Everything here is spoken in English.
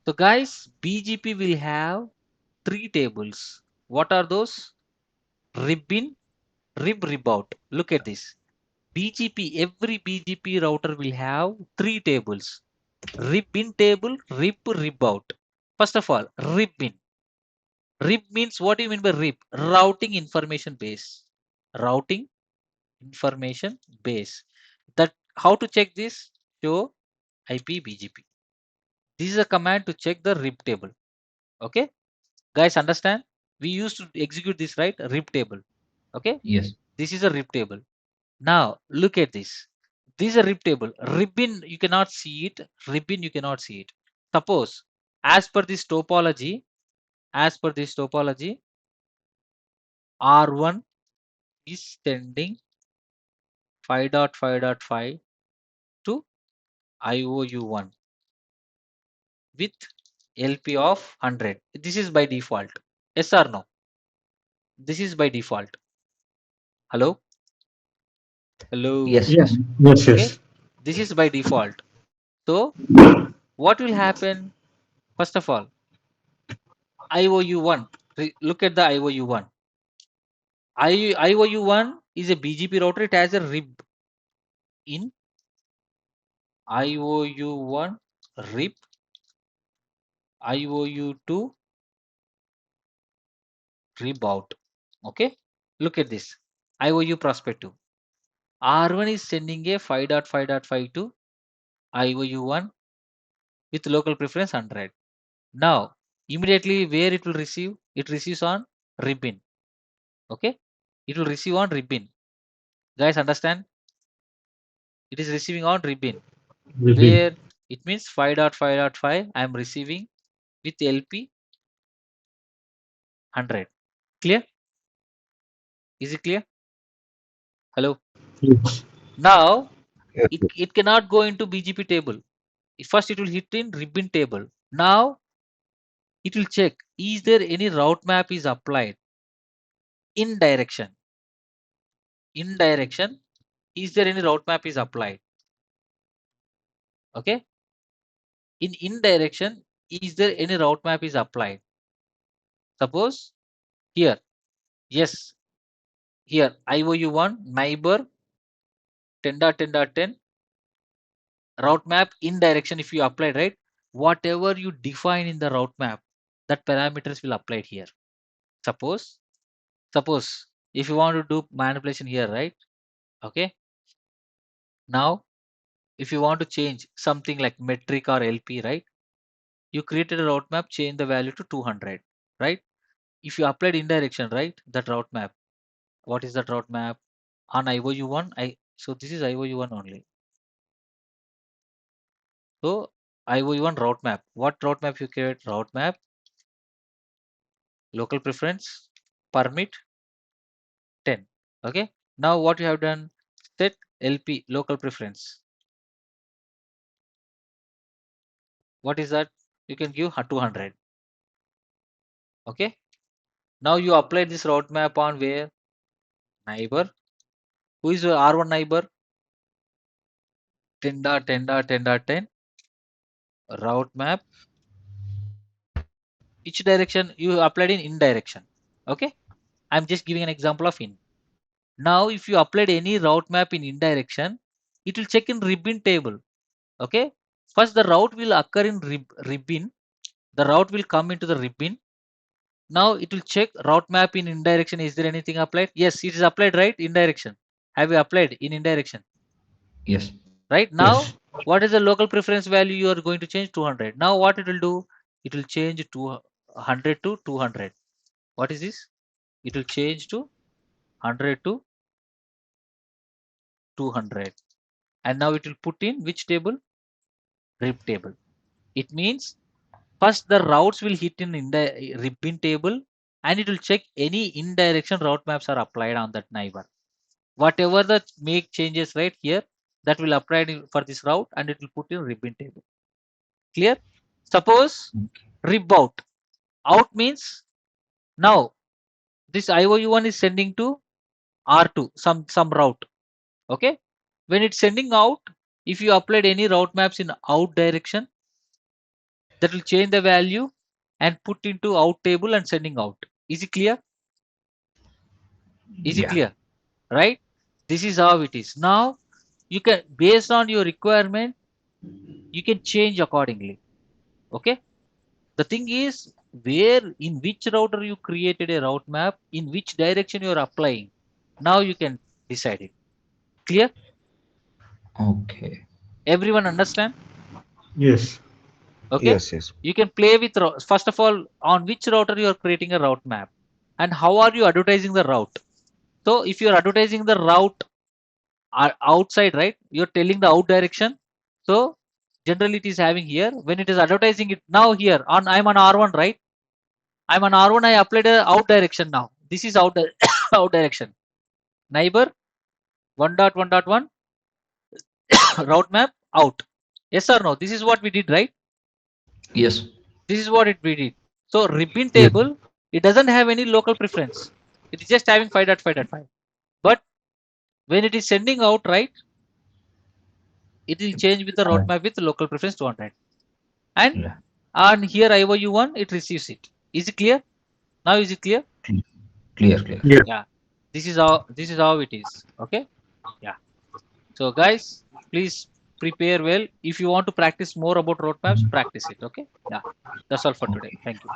So guys, BGP will have 3 tables. What are those? Rib in, rib out. Look at this. BGP, every BGP router will have 3 tables. Rib in table, rib out. First of all, rib in. Rib means, what do you mean by rib? Routing information base. Routing information base. That, how to check this? Show IP BGP. This is a command to check the rib table. Okay, guys, understand? We used to execute this, right? Rib table. Okay, Yes. this is a rib table. Now look at this. This is a rib table. Ribbon, you cannot see it. Ribbon, you cannot see it. Suppose, as per this topology, R1 is sending 5.5.5 to IOU1 with LP of 100. This is by default. Yes or no? This is by default. Hello? Hello? Yes. Yes, yes, Okay? yes. This is by default. So what will happen? First of all, IOU1. Look at the IOU1. IOU1 is a BGP router. It has a rib in. IOU1 rib. IOU2 rib out. Okay. Look at this. IOU prospective. R1 is sending a 5.5.5 to IOU1 with local preference 100. Now, immediately where it will receive? It receives on ribbon. Okay. It will receive on ribbon. Guys, understand? It is receiving on ribbon. Repeat. Where it means 5.5.5 I am receiving with LP 100. Clear? Is it clear? Hello. Yes. Now Yes. it cannot go into BGP table. First it will hit in ribbon table. Now it will check, is there any route map is applied in direction. In direction, is there any route map is applied? Okay. In indirection, is there any route map is applied? Suppose here, yes, here IOU1 neighbor 10.10.10 route map in direction. If you apply, right, whatever you define in the route map, that parameters will apply here. Suppose if you want to do manipulation here, right? Okay. Now if you want to change something like metric or LP, right? You created a route map, change the value to 200, right? If you applied indirection, right, that route map, what is that route map on IOU1? So this is IOU1 only. So IOU1 route map, what route map you create? Route map local preference permit 10. Okay. Now what you have done, set LP local preference. What is that? You can give 200. Okay. Now you apply this route map on where? Neighbor. Who is your R1 neighbor? 10.10.10.10 route map. Which direction you applied in direction? Okay. I'm just giving an example of in. Now if you applied any route map in indirection, it will check in ribbon table. Okay. First the route will occur in ribbon. The route will come into the ribbon. Now it will check route map in indirection. Is there anything applied? Yes, it is applied, right? Indirection. Have you applied in indirection? Yes. Right now, Yes. what is the local preference value you are going to change? 200. Now what it will do? It will change to 100 to 200. What is this? It will change to 100 to 200. And now it will put in which table? Rib table. It means first the routes will hit in ribbon table, and it will check any indirection route maps are applied on that neighbor. Whatever the make changes right here, that will apply for this route, and it will put in ribbon table. Clear? Suppose rib out. Out means now this IOU1 is sending to R2 some route. Okay. When it's sending out, if you applied any route maps in out direction, that will change the value and put into out table and sending out. Is it clear? Is it Yeah. clear? Right? This is how it is. Now you can, based on your requirement, you can change accordingly. Okay. The thing is, where in which router you created a route map, in which direction you are applying. Now you can decide it. Clear? Okay. Everyone understand? Yes. Okay. Yes, yes. You can play with, first of all, on which router you are creating a route map and how are you advertising the route. So if you are advertising the route outside, right, you're telling the out direction. So generally it is having here, when it is advertising it now here on, I'm on R1, right? I'm on R1, I applied a out direction now. This is out, out direction. Neighbor 1.1.1 route map out. Yes or no? This is what we did, right? Yes. This is what we did. So ribbon Yes. table, it doesn't have any local preference. It is just having 5.5.5. But when it is sending out, right, it will change with the route map with local preference 200. And Yeah. on here IOU1, it receives it. Is it clear? Now is it clear? Clear. Clear. Yes. Yeah. This is how it is. Okay. Yeah. So guys, please prepare well. If you want to practice more about roadmaps, practice it. Okay. Yeah. That's all for today. Okay. Thank you.